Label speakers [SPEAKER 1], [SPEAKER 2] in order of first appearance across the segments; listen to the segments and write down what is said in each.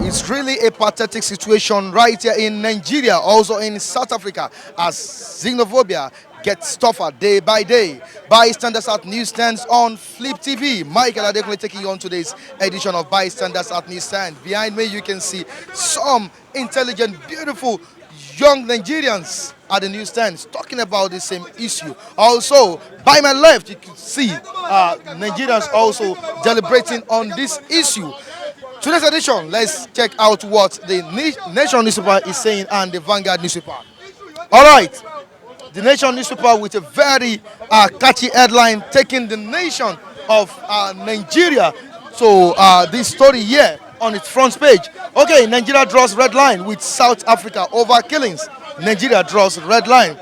[SPEAKER 1] It's really a pathetic situation right here in Nigeria, also in South Africa, as xenophobia gets tougher day by day. Bystanders at Newsstands on Flip TV. Michael Adekunle taking you on today's edition of Bystanders at Newsstand. Behind me, you can see some intelligent, beautiful young Nigerians at the newsstands talking about the same issue. Also, by my left, you can see Nigerians also deliberating on this issue. Today's edition, let's check out what the Nation newspaper is saying and the Vanguard newspaper. All right, the Nation newspaper with a very catchy headline taking the nation of Nigeria. So this story here on its front page. Okay, Nigeria draws red line with South Africa over killings. Nigeria draws red line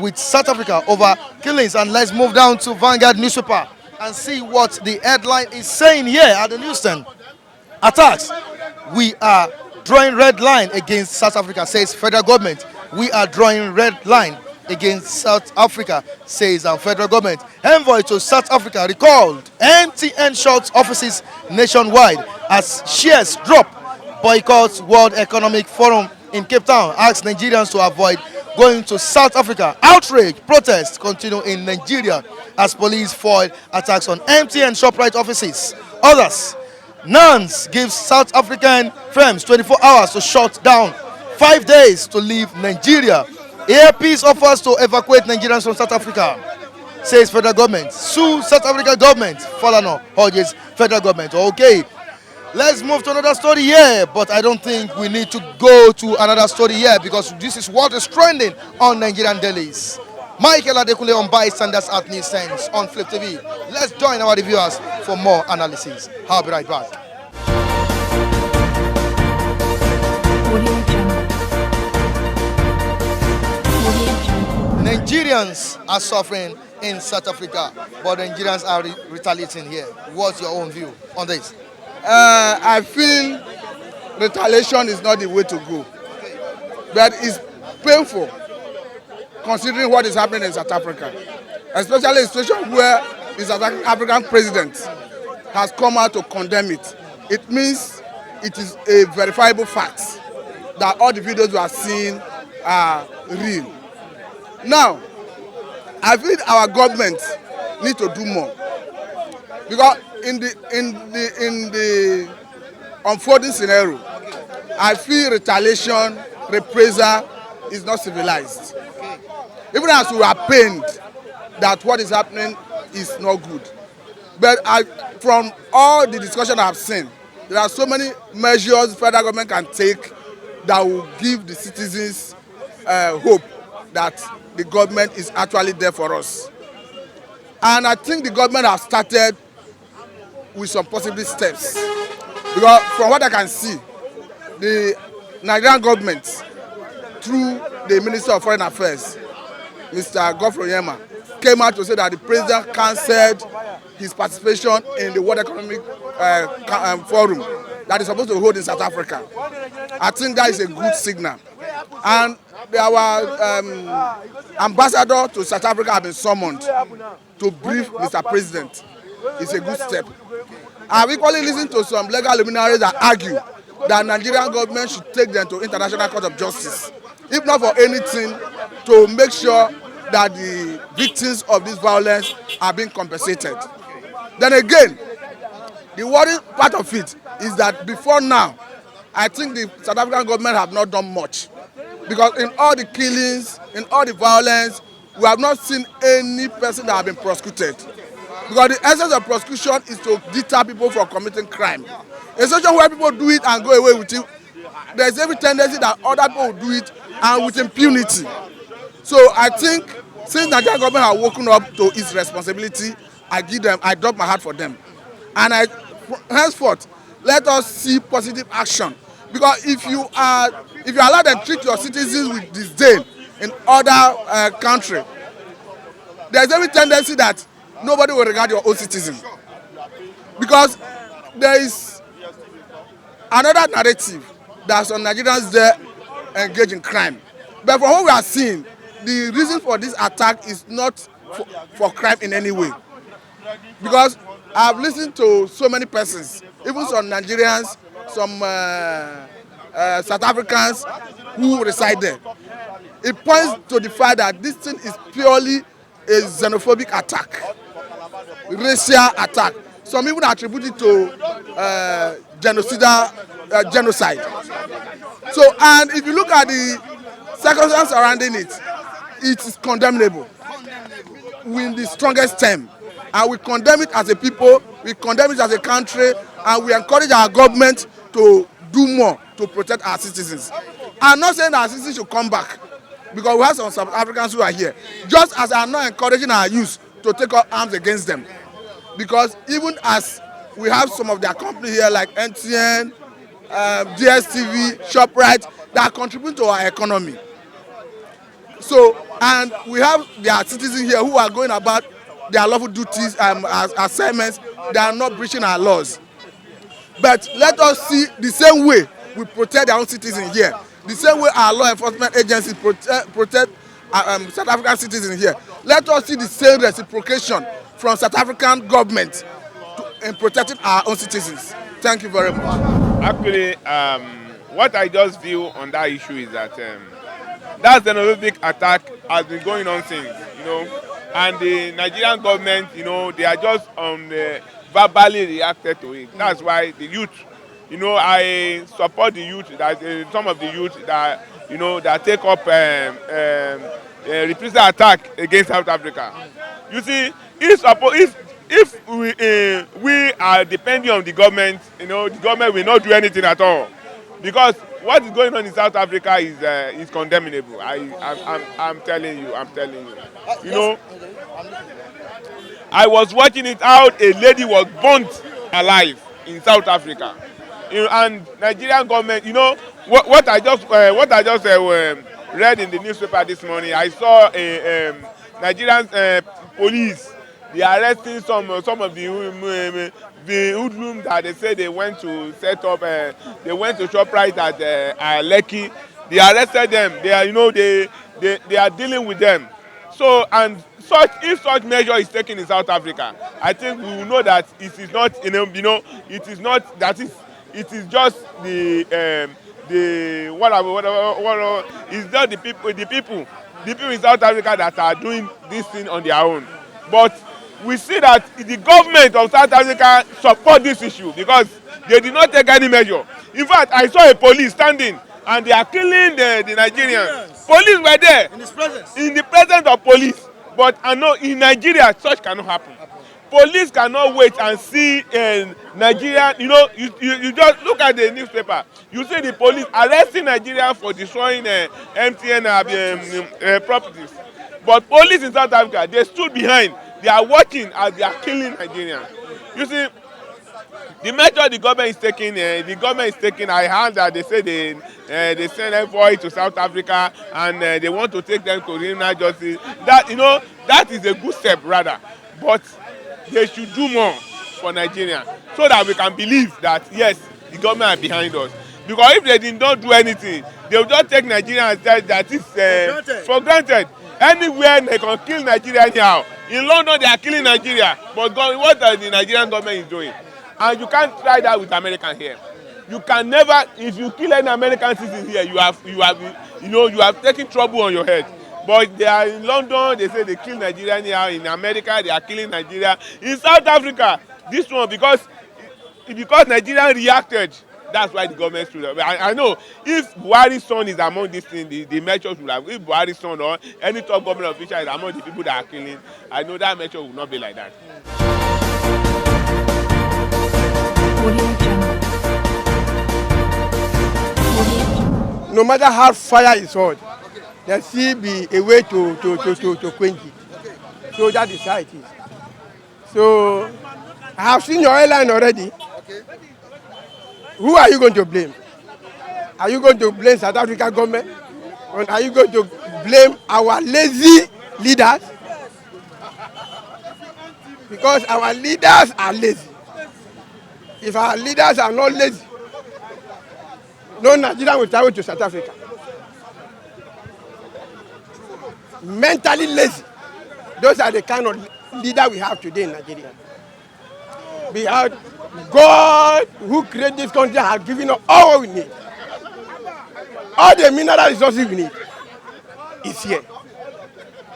[SPEAKER 1] with South Africa over killings. And let's move down to Vanguard newspaper and see what the headline is saying here at the newsstand. Attacks. We are drawing red line against South Africa, says federal government. We are drawing red line against South Africa, says our federal government. Envoy to South Africa recalled. MTN shuts offices nationwide as shares drop. Boycotts World Economic Forum in Cape Town. Asks Nigerians to avoid going to South Africa. Outrage protests continue in Nigeria as police foil attacks on MTN ShopRite offices. Others. NANS gives South African firms 24 hours to shut down, 5 days to leave Nigeria. AIP's offers to evacuate Nigerians from South Africa, says federal government. Sue South African government. Falana urges federal government. Okay, let's move to another story here, but I don't think we need to go to another story here because this is what is trending on Nigerian dailies. Michael Adekunle on Bystanders at Newsstands on Flip TV. Let's join our reviewers for more analysis. I'll be right back. Nigerians are suffering in South Africa, but Nigerians are retaliating here. What's your own view on this?
[SPEAKER 2] I feel retaliation is not the way to go, but it's painful considering what is happening in South Africa, especially a situation where the South African president has come out to condemn it. It means it is a verifiable fact that all the videos we are seeing are real. Now, I feel our government need to do more because in the unfolding scenario, I feel retaliation, reprisal is not civilized. Even as we are pained that what is happening is not good. But from all the discussion I've seen, there are so many measures the federal government can take that will give the citizens hope that the government is actually there for us. And I think the government has started with some possible steps. Because from what I can see, the Nigerian government, through the Minister of Foreign Affairs, Mr. Godfrey Onyema, came out to say that the president cancelled his participation in the World Economic Forum that is supposed to hold in South Africa. I think that is a good signal. And our ambassador to South Africa has been summoned to brief Mr. President. It's a good step. I've equally listened to some legal luminaries that argue that Nigerian government should take them to International Court of Justice, if not for anything, to make sure that the victims of this violence are being compensated. Then again, the worrying part of it is that before now, I think the South African government have not done much. Because in all the killings, in all the violence, we have not seen any person that have been prosecuted. Because the essence of prosecution is to deter people from committing crime. A situation where people do it and go away with it, there's every tendency that other people will do it and with impunity. So I think since Nigerian government have woken up to its responsibility, I drop my heart for them. And henceforth, let us see positive action. Because if you allow them to treat your citizens with disdain in other countries, there's every tendency that nobody will regard your own citizens. Because there is another narrative that some Nigerians there engage in crime. But from what we are seeing, the reason for this attack is not for crime in any way. Because I've listened to so many persons, even some Nigerians some South Africans who reside there. It points to the fact that this thing is purely a xenophobic attack, racial attack. Some even attribute it to genocide. So, and if you look at the circumstances surrounding it, it is condemnable with the strongest term. And we condemn it as a people, we condemn it as a country, and we encourage our government to do more to protect our citizens. I'm not saying that our citizens should come back, because we have some South Africans who are here, just as I'm not encouraging our youth to take up arms against them. Because even as we have some of their company here like MTN, DSTV, ShopRite, that are contributing to our economy. So, and we have their citizens here who are going about their lawful duties as assignments. They are not breaching our laws. But let us see the same way we protect our own citizens here, the same way our law enforcement agencies protect South African citizens here. Let us see the same reciprocation from South African government in protecting our own citizens. Thank you very much.
[SPEAKER 3] Actually, what I just view on that issue is that that xenophobic attack has been going on since, and the Nigerian government, they are just verbally reacted to it. That's why the youth, I support the youth, that some of the youth that, that take up reprisal attack against South Africa. You see, if we are depending on the government, the government will not do anything at all, because what is going on in South Africa is condemnable. I'm telling you. I was watching it out. A lady was burnt alive in South Africa, and Nigerian government. What I just read in the newspaper this morning. I saw a Nigerian police. They are arresting some of the hoodlums that they say they went to set up. They went to ShopRite at Lekki. They arrested them. They are they are dealing with them. So, and if such measure is taken in South Africa, I think we will know that it is not it is not that it is just it's not the people in South Africa that are doing this thing on their own. But we see that the government of South Africa support this issue because they did not take any measure. In fact, I saw a police standing and they are killing the Nigerians. Police were there in the presence of police. But I know in Nigeria such cannot happen. Police cannot wait and see Nigeria. You just look at the newspaper. You see the police arresting Nigeria for destroying MTN properties. But police in South Africa, they stood behind. They are watching as they are killing Nigerians. You see, the measure the government is taking. I heard that they say they send envoy to South Africa and they want to take them to criminal justice. That is a good step rather, but they should do more for Nigeria so that we can believe that yes, the government are behind us. Because if they did not do anything, they will just take Nigeria and say that is for granted. Anywhere they can kill Nigeria anyhow. In London they are killing Nigeria, but what the Nigerian government is doing? And you can't try that with American here. You can never, if you kill any American citizen here, you have taken trouble on your head. But they are in London, they say they kill Nigeria anyhow. In America, they are killing Nigeria. In South Africa, this one because Nigeria reacted. That's why the government stood up. I know if Buhari's son is among these things, the measure should have. If Buhari's son or any top government official is among the people that are killing, I know that measure will not be like that.
[SPEAKER 4] No matter how fire is hot, there still be a way to quench it. So that is how it is. So I have seen your airline already. Who are you going to blame? Are you going to blame South African government? Or are you going to blame our lazy leaders? Because our leaders are lazy. If our leaders are not lazy, no Nigerian will travel to South Africa. Mentally lazy. Those are the kind of leader we have today in Nigeria. We have God who created this country has given us all we need. All the mineral resources we need is here.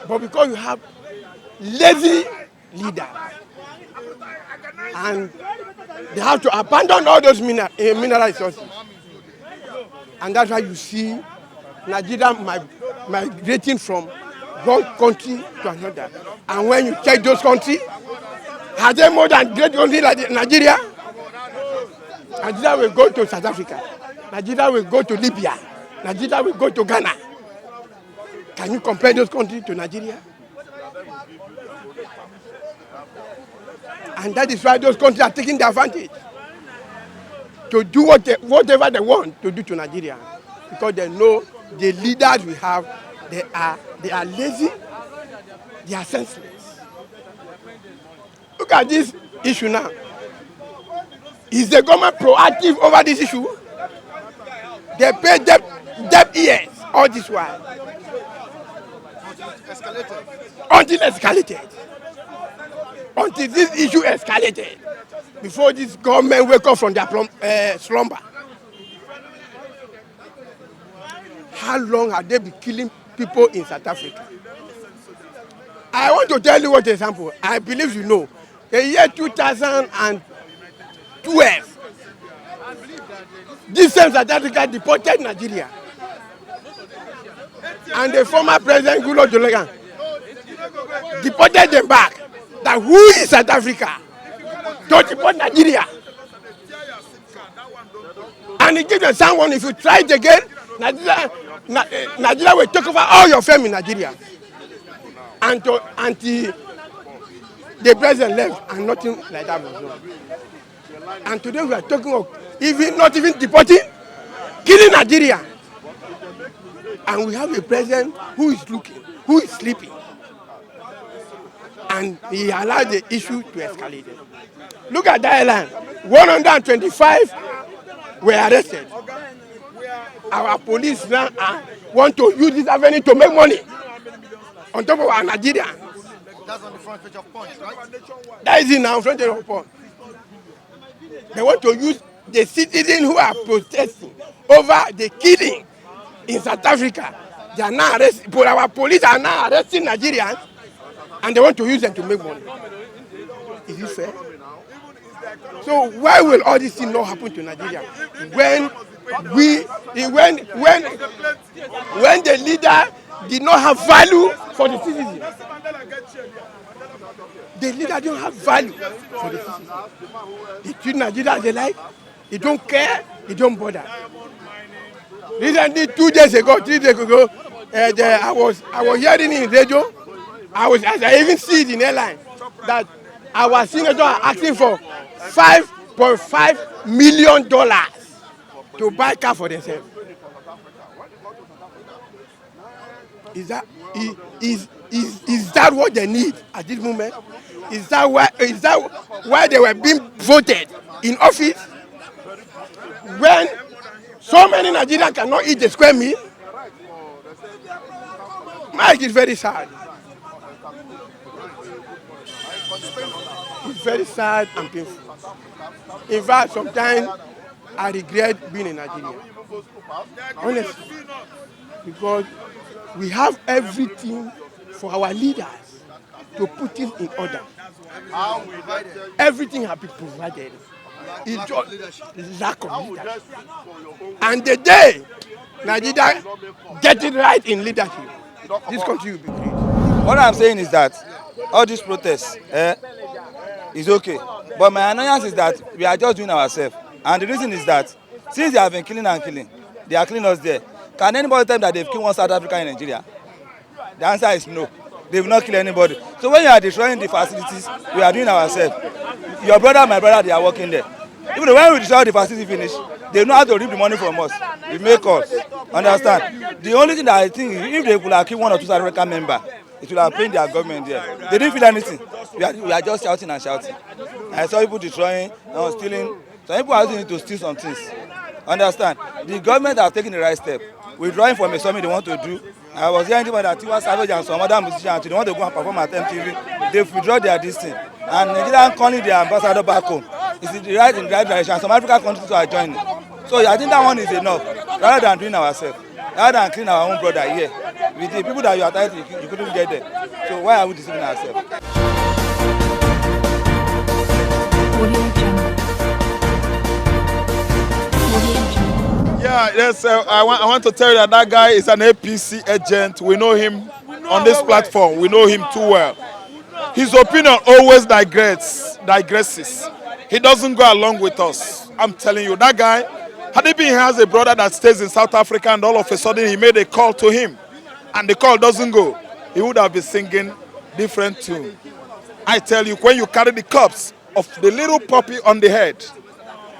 [SPEAKER 4] But because you have lazy leaders, and they have to abandon all those mineral resources. And that's why you see Nigeria migrating from one country to another. And when you check those countries, are they more than great countries like Nigeria? Nigeria will go to South Africa. Nigeria will go to Libya. Nigeria will go to Ghana. Can you compare those countries to Nigeria? And that is why those countries are taking the advantage to do whatever they want to do to Nigeria, because they know the leaders we have, they are lazy, they are senseless. Look at this issue now. Is the government proactive over this issue? They pay debt years all this while. Until it escalated. Until this issue escalated. Before this government wake up from their slumber. How long have they been killing people in South Africa? I want to tell you one example. I believe you know. The year 2012, this same South Africa deported Nigeria. And the former president, Goodluck Jonathan, deported them back. That who is South Africa to deport Nigeria? And he gave them someone, if you try it again, Nigeria will take over all your family in Nigeria. Until the president left and nothing like that was done. And today we are talking of not even deporting, killing Nigeria. And we have a president who is looking, who is sleeping. And he allowed the issue to escalate. Look at that island. 125 were arrested. Our police now want to use this avenue to make money on top of our Nigeria.
[SPEAKER 1] That's on the front page of Punch, right?
[SPEAKER 4] That is in our front page of Punch. They want to use the citizens who are protesting over the killing in South Africa. They are now arresting, but our police are now arresting Nigerians, and they want to use them to make money. Is it fair? So why will all these things not happen to Nigeria when the leader did not have value for the citizens? The leader don't have value for the citizens. They treat Nigeria as they like. They don't care. They don't bother. Recently, 3 days ago, I was hearing in radio. I even see it in airline that our senators are asking for $5.5 million to buy a car for themselves. Is that what they need at this moment? Is that why they were being voted in office? When so many Nigerians cannot eat a square meal? Mike is very sad. It's very sad and painful. In fact, sometimes I regret being in Nigeria. Honestly. Because we have everything for our leaders to put it in order. Everything has been provided. It's just lack of leadership. And the day Nigeria get it right in leadership, this country will be great.
[SPEAKER 5] What I'm saying is that all these protests is okay. But my annoyance is that we are just doing ourselves. And the reason is that since they have been killing and killing, they are killing us there. Can anybody tell me that they've killed one South Africa in Nigeria? The answer is no. They will not kill anybody. So when you are destroying the facilities, we are doing ourselves. Your brother, my brother, they are working there. Even when we destroy the facility finish, they know how to reap the money from us. They make us. Understand? The only thing that I think, if they could have killed one or two South African members, it would have paid their government there. They didn't feel anything. We are just shouting and shouting. I saw people destroying, stealing. Some people are using it to steal some things. Understand? The government has taken the right step. Withdrawing from a summit they want to do. I was hearing that Tiwa Savage and some other musicians, they want to go and perform at MTV. They've withdrawn their distance. And Nigeria calling their ambassador back home. It's the right in the right direction. Some African countries are joining. So I think that one is enough, rather than doing ourselves, rather than clean our own brother here. With the people that you are tired, you couldn't get there. So why are we deceiving ourselves?
[SPEAKER 6] Yeah, yes, I want to tell you that guy is an APC agent. We know him on this platform. We know him too well. His opinion always digresses. He doesn't go along with us. I'm telling you, that guy, had he been has a brother that stays in South Africa and all of a sudden he made a call to him and the call doesn't go, he would have been singing different tune. I tell you, when you carry the cups of the little puppy on the head,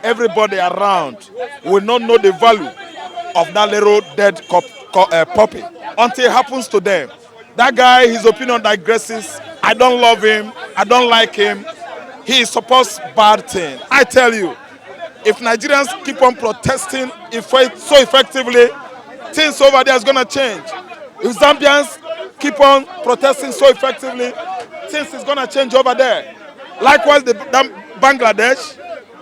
[SPEAKER 6] everybody around will not know the value of that little dead puppy until it happens to them. That guy, his opinion digresses. I don't love him. I don't like him. He supports bad things. I tell you, if Nigerians keep on protesting so effectively, things over there is going to change. If Zambians keep on protesting so effectively, things is going to change over there. Likewise, the Bangladesh,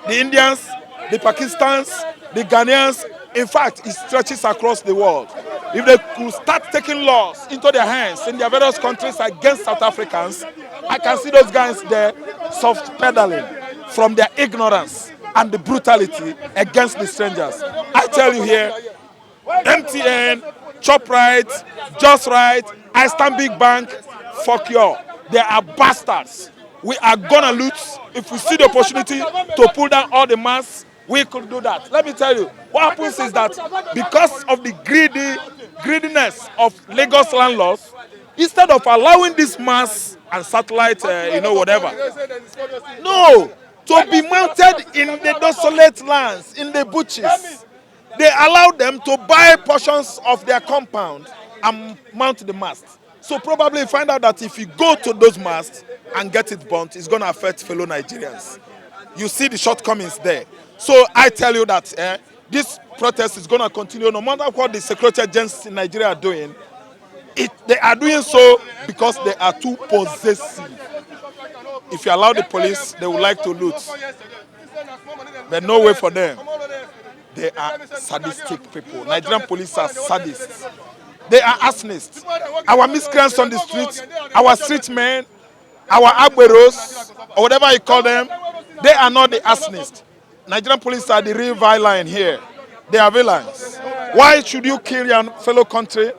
[SPEAKER 6] the Indians, the Pakistans, the Ghanaians, in fact, it stretches across the world. If they could start taking laws into their hands in their various countries against South Africans, I can see those guys there soft pedaling from their ignorance and the brutality against the strangers. I tell you here, MTN, Chop Right, Just Right, I Stand Big Bank, fuck you. They are bastards. We are gonna loot. If we see the opportunity to pull down all the masks, we could do that. Let me tell you, what happens is that because of the greediness of Lagos landlords, instead of allowing this mass and satellite, whatever, no, to be mounted in the desolate lands, in the bushes, they allow them to buy portions of their compound and mount the mast. So probably find out that if you go to those masts and get it burnt, it's going to affect fellow Nigerians. You see the shortcomings there. So I tell you that this protest is going to continue no matter what the security agents in Nigeria are doing. They are doing so because they are too possessive. If you allow the police, they would like to loot. But no way for them. They are sadistic people. Nigerian police are sadists. They are arsonists. Our miscreants on the streets, our street men, our agberos, or whatever you call them, they are not the arsonists. Nigerian police are the real villain here. They are villains. Why should you kill your fellow country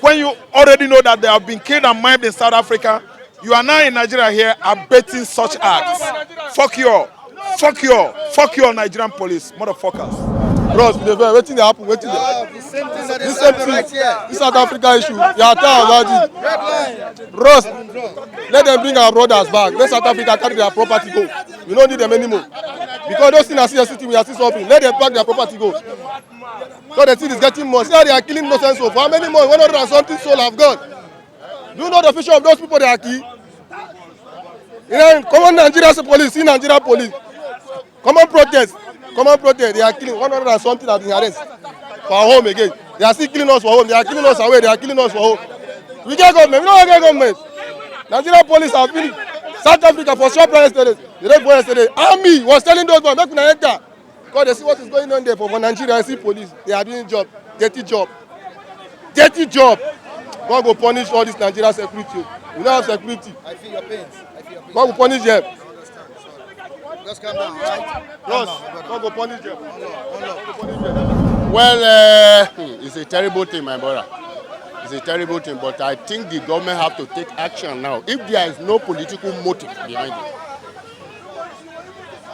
[SPEAKER 6] when you already know that they have been killed and maimed in South Africa? You are now in Nigeria here abetting such acts. Fuck you all. Fuck you all. Fuck you all, Nigerian police, motherfuckers.
[SPEAKER 4] Bros, waiting to happen, waiting to
[SPEAKER 1] The same thing that
[SPEAKER 4] this
[SPEAKER 1] is
[SPEAKER 4] same
[SPEAKER 1] happening
[SPEAKER 4] thing,
[SPEAKER 1] right here.
[SPEAKER 4] this South Africa issue, they are tired about it. Bros, let them bring our brothers back. Let South Africa carry their property go. We don't need them anymore. Because those things are still sitting, we are still suffering. Let them pack their property go. So the thing is getting more. See how they are killing innocent souls. For how many more? 100 and something souls have gone. Do you know the future of those people they are killing? Come on, Nigeria police, see Nigeria police. Come on, protest. They are killing 100 and something have been arrested for our home again. They are still killing us for home. They are killing us away. They are killing us for home. We get government. We don't get government. Nigeria police are feeling. South Africa for short price yesterday. The day before yesterday, Army was telling those boys, make una enter. Because they see what is going on there for Nigeria. I see police. They are doing job. Dirty job. God will punish all this Nigeria security. We don't have security.
[SPEAKER 1] I feel your pains.
[SPEAKER 4] God will punish them.
[SPEAKER 1] Just calm down, right?
[SPEAKER 4] God will punish them.
[SPEAKER 7] Well, it's a terrible thing, my brother. It's a terrible thing, but I think the government have to take action now. If there is no political motive behind it.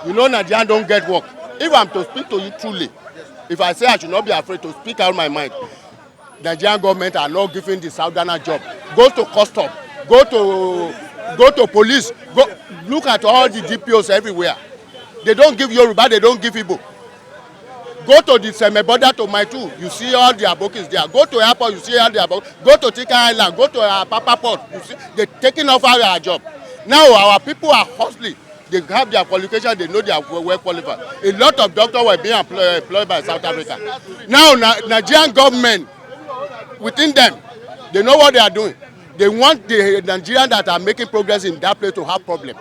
[SPEAKER 7] You know Nigerians don't get work. If I'm to speak to you truly, if I say I should not be afraid to speak out my mind, Nigerian government are not giving the Southerner job. Go to custom, go to police, look at all the DPOs everywhere. They don't give Yoruba, they don't give Igbo. Go to the Semeboda to Maitu, you see all the abokis there. Go to airport, you see all the abokis. Go to Tika Island, go to Papa Port, you see they're taking off our job. Now our people are hustling. They have their qualification, they know they are well qualified. A lot of doctors were being employed by South Africa. Now Nigerian government, within them, they know what they are doing. They want the Nigerians that are making progress in that place to have problem.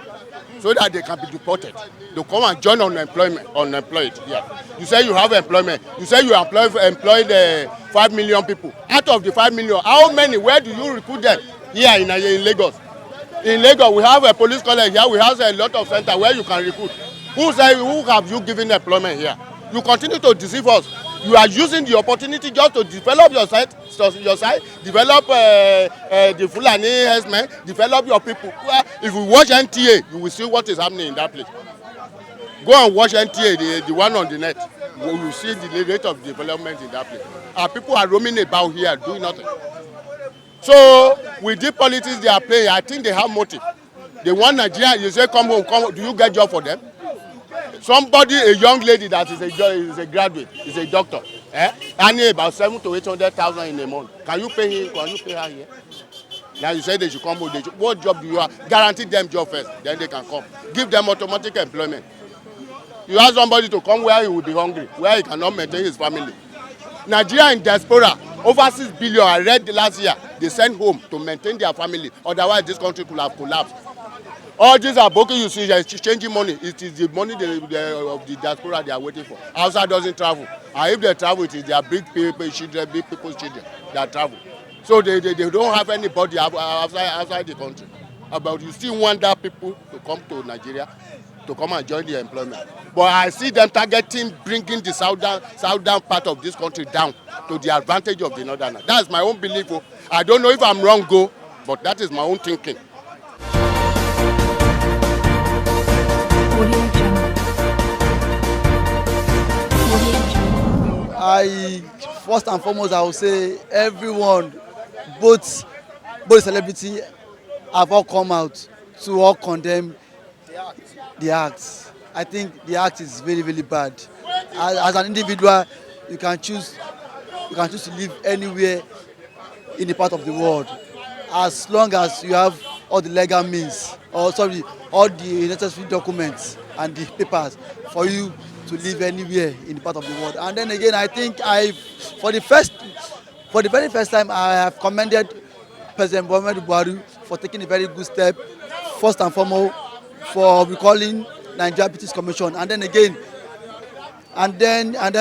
[SPEAKER 7] so that they can be deported. They come and join unemployed here. You say you have employment. You say you employed 5 million people. Out of the 5 million, how many, where do you recruit them? Here in Lagos. In Lagos, we have a police college here. We have a lot of centers where you can recruit. Who have you given employment here? You continue to deceive us. You are using the opportunity just to develop your side, develop the Fulani herdsmen, develop your people. Well, if you watch NTA, you will see what is happening in that place. Go and watch NTA, the one on the net. You will see the rate of development in that place. Our people are roaming about here doing nothing. So with the politics they are playing, I think they have motive. They want Nigeria. You say come home. Do you get job for them? Somebody, a young lady that is a graduate, is a doctor, earning about 700,000 to 800,000 in a month. Can you pay him? Can you pay her here? Now you say they should come home. What job do you have? Guarantee them job first, then they can come. Give them automatic employment. You ask somebody to come where he will be hungry, where he cannot maintain his family. Nigeria in diaspora, over 6 billion, I read last year, they sent home to maintain their family. Otherwise, this country could have collapsed. All these are booking, you see, exchanging money. It is the money of the diaspora they are waiting for. Outside doesn't travel. And if they travel, it is their big people's children that travel. So they don't have anybody outside the country. But you still want that people to come to Nigeria to come and join the employment. But I see them targeting, bringing the southern part of this country down to the advantage of the northern. That's my own belief. I don't know if I'm wrong, but that is my own thinking.
[SPEAKER 8] First and foremost, I will say everyone, both celebrity, have all come out to all condemn the act. I think the act is very, very bad. As an individual, you can choose to live anywhere in the part of the world, as long as you have all the legal means, all the necessary documents and the papers for you to live anywhere in the part of the world. And then again, I think for the very first time, I have commended President Muhammadu Buhari for taking a very good step, first and foremost, for recalling Nigeria British Commission, and then again,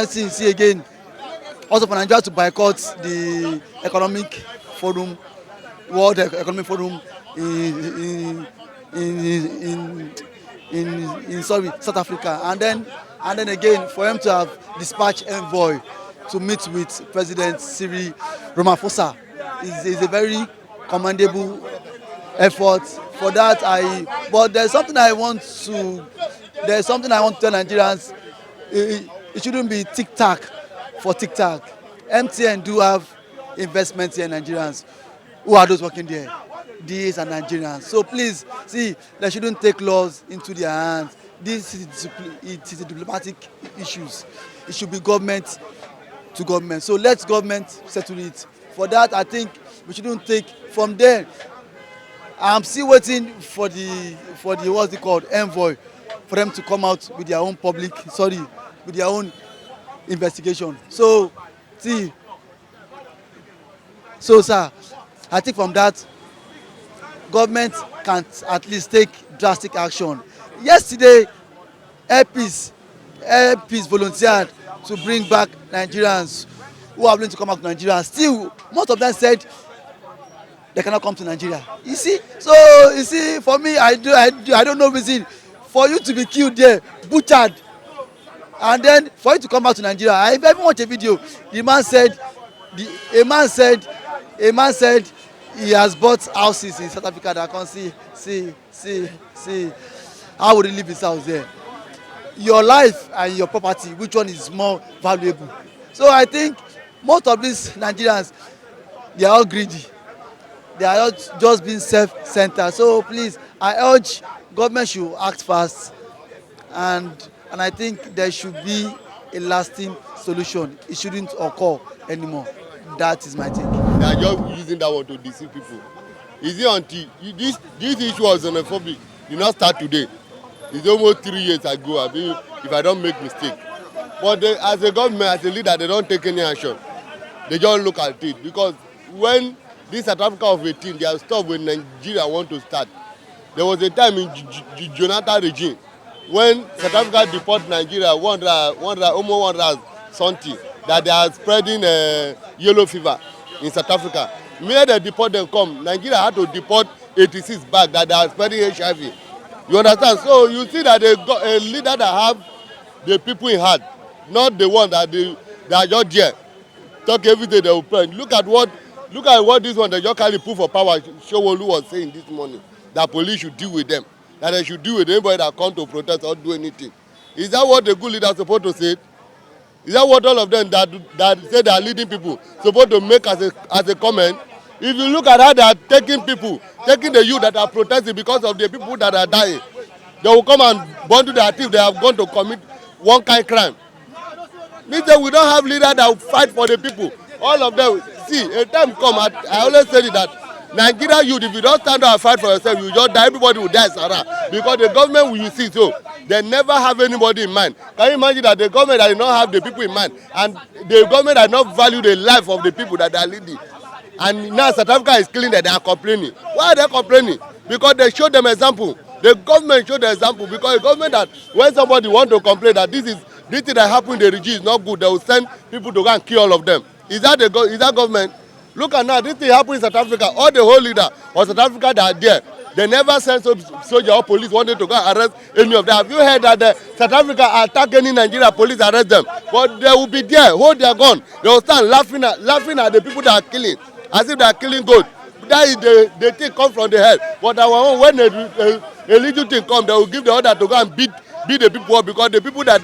[SPEAKER 8] see again, also for Nigeria to boycott the economic forum, World Economic Forum in South Africa, and then again for him to have dispatched envoy to meet with President Cyril Ramaphosa is a very commendable effort. For that, but there's something I want to tell Nigerians. It shouldn't be tic-tac for tic-tac. MTN do have investments here in Nigerians. Who are those working there? These are Nigerians. So please, see, they shouldn't take laws into their hands. This is a diplomatic issues. It should be government to government. So let government settle it. For that, I think we shouldn't take from there. I'm still waiting for the what's it called, envoy, for them to come out with their own with their own investigation. So, see, sir, I think from that, government can at least take drastic action. Yesterday, Air Peace volunteered to bring back Nigerians who are willing to come back to Nigeria. Still, most of them said they cannot come to Nigeria. You see, for me, I don't know reason for you to be killed there, butchered, and then for you to come back to Nigeria. I even watched a video. A man said he has bought houses in South Africa that can see how would he live his house there. Your life and your property, which one is more valuable? So I think most of these Nigerians, they are all greedy. They are all just being self-centered. So please, I urge government should act fast, and I think there should be a lasting solution. It shouldn't occur anymore. That is my take.
[SPEAKER 7] They are just using that one to deceive people. Is it until this issue of xenophobia did not start today? It's almost 3 years ago, if I don't make mistake. But as a government, as a leader, they don't take any action. They just look at it. Because when this South Africa of 18, they have stopped when Nigeria want to start. There was a time in Jonathan regime when South Africa deport Nigeria, almost 100 something, that they are spreading yellow fever in South Africa. When they deport them come, Nigeria had to deport 86 back that they are spreading HIV. You understand? So you see that they got a leader that have the people in heart, not the one that they are just there. Talk everything they will pray. Look at what this one that just carry proof of power Showolu was saying this morning. That police should deal with them. That they should deal with anybody that come to protest or do anything. Is that what the good leader is supposed to say? Is that what all of them that say they are leading people supposed to make as a comment? If you look at how they are taking the youth that are protesting because of the people that are dying, they will come and bundle their teeth. They have gone to commit one kind of crime. Means that we don't have leaders that will fight for the people. All of them, see, a time come, I always say that Nigeria youth, if you don't stand up and fight for yourself, you just die, everybody will die, Sarah. Because the government will see so. They never have anybody in mind. Can you imagine that the government does not have the people in mind, and the government does not value the life of the people that they are leading? And now South Africa is killing that they are complaining. Why are they complaining? Because they show them example. The government showed the example, because the government that when somebody want to complain that this thing that happened in the regime is not good, they will send people to go and kill all of them. Is that government? Look at now, this thing happened in South Africa. All the whole leader of South Africa that are there, they never send soldier or police wanted to go arrest any of them. Have you heard that South Africa attack any Nigeria police arrest them? But they will be there, hold their gun. They will stand laughing at the people that are killing, as if they are killing goat. That is the thing come from the head. But our own, when a little thing come, they will give the order to go and beat the people up, because the people that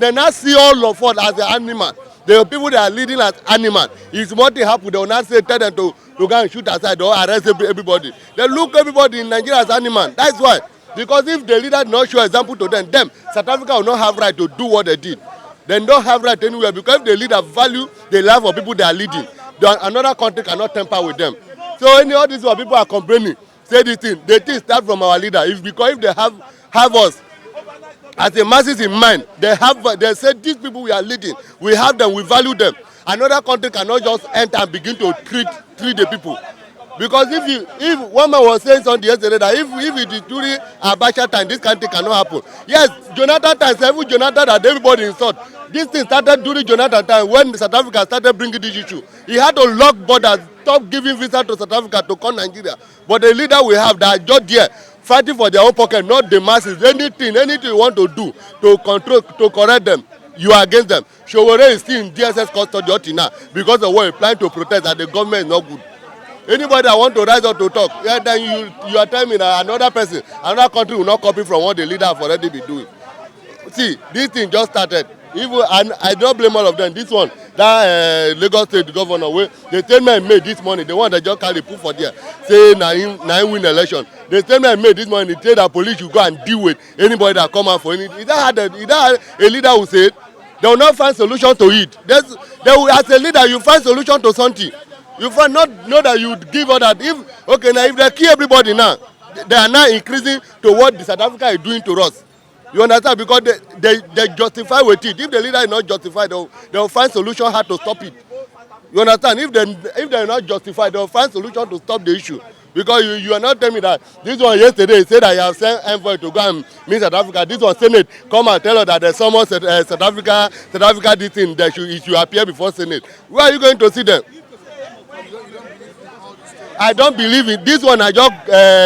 [SPEAKER 7] they now see all of us as the animal. The people that are leading as animal. If something happen, they will not say tell them to go and shoot aside or arrest everybody. They look everybody in Nigeria as animal. That's why. Because if the leader not show example to them, South Africa will not have right to do what they did. They don't have right anywhere, because if the leader value the life of people they are leading, another country cannot tamper with them. So all these people are complaining, say this thing. The thing start from our leader. Because if they have us as the masses in mind, they say these people we are leading, we have them, we value them. Another country cannot just enter and begin to treat the people. Because if one man was saying something yesterday that if it is during Abacha time, this country cannot happen. Yes, Jonathan time, even Jonathan that everybody insult. This thing started during Jonathan time when South Africa started bringing this issue. He had to lock borders, stop giving visa to South Africa to come Nigeria. But the leader we have that are just there fighting for their own pocket, not the masses. Anything you want to do to control, to correct them, you are against them. Showore is still in DSS custody until now because of what he planned to protest that the government is not good. Anybody that want to rise up to talk, yeah, then you are telling me that another person, another country will not copy from what the leader have already been doing. See, this thing just started. Even I don't blame all of them. This one, that Lagos State governor, the statement made this morning, the one that just carry proof for there, say nine win election. The statement made this morning, they say that police should go and deal with anybody that come out for anything. Is that a leader who said they will not find solution to it? They will, as a leader, you find solution to something. You find not know that you give all that. If they kill everybody now, they are now increasing to what the South Africa is doing to us. You understand? Because they justify with it. If the leader is not justified, they will find solution how to stop it. You understand? If they are not justified, they will find solution to stop the issue. Because you are not telling me that this one yesterday said that you have sent envoy to go and meet South Africa. This one Senate come and tell us that there's someone South Africa this thing that it should appear before Senate. Where are you going to see them? I don't believe it. This one I just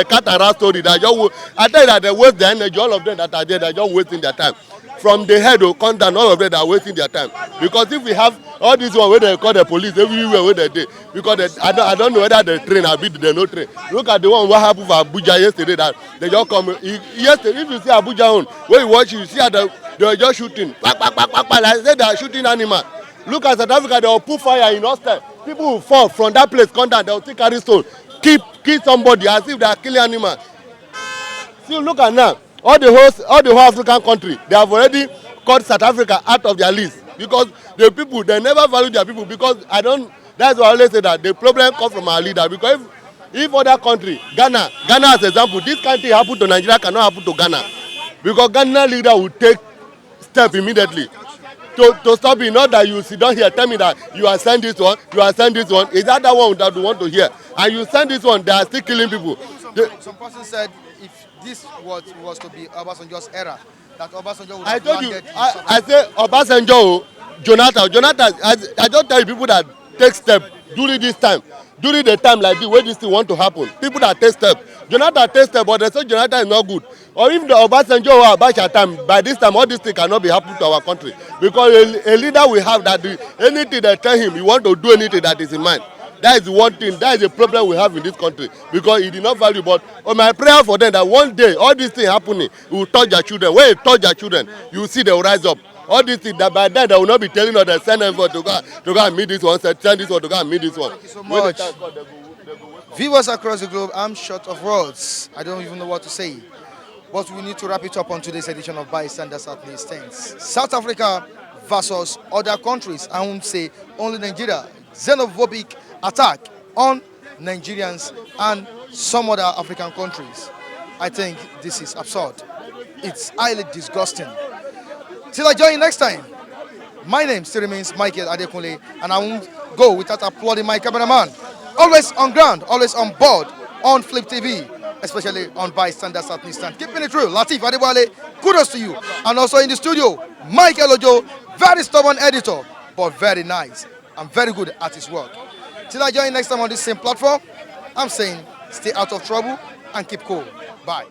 [SPEAKER 7] cut around story. I tell you that they waste their energy. All of them that are there, they're just wasting their time. From the head to come down, all of them are wasting their time. Because if we have all this one where they call the police everywhere where they do, because I don't know whether they train or they no train. Look at the one what happened for Abuja yesterday that they just come. Yesterday, if you see Abuja on, when you watch, you see that they were just shooting. Like I said, they are shooting animals. Look at South Africa, they will put fire in hostel. People will fall from that place, come down, they will take carry stone, kill somebody as if they are killing animals. See, look at now, all the whole African country, they have already cut South Africa out of their list because the people, they never value their people. Because that's why I always say that the problem comes from our leader. Because if other country, Ghana as example, this country happen to Nigeria cannot happen to Ghana. Because Ghana leader will take step immediately to stop it, not that you sit down here tell me that you are send this one, you are send this one. Is that the one that you want to hear? And you send this one, they are still killing people.
[SPEAKER 1] Some person said if this was to be Obasanjo's era, that Obasanjo would
[SPEAKER 7] I
[SPEAKER 1] have
[SPEAKER 7] told you,
[SPEAKER 1] landed in
[SPEAKER 7] I say Obasanjo, Jonathan, I don't tell you people that take step during this time, during the time like this, where this thing want to happen. People that take step, Jonathan take step, but they say Jonathan is not good. Or if the Obasanjo or Abacha time, by this time all this thing cannot be happening to our country, because a leader will have that anything they tell him, he want to do anything that is in mind. That is one thing, that is a problem we have in this country, because he did not value. But my prayer for them that one day all these things happening, it will touch their children. When it touch their children, you will see they will rise up. All these things, that by then they will not be telling us that send them to go and meet this one, send this one to go and meet this one.
[SPEAKER 1] Thank you so much. Viewers across the globe, I'm short of words. I don't even know what to say. But we need to wrap it up on today's edition of Bystanders at News Stands. South Africa versus other countries. I won't say only Nigeria. Xenophobic attack on Nigerians and some other African countries. I think this is absurd. It's highly disgusting. Till I join you next time, my name still remains Michael Adekunle, and I won't go without applauding my cameraman. Always on ground, always on board, on Flip TV, especially on Bystanders at News Stand. Keeping it true, Latif Adewale, kudos to you. And also in the studio, Michael Ojo, very stubborn editor, but very nice and very good at his work. Till I join you next time on this same platform, I'm saying stay out of trouble and keep cool. Bye.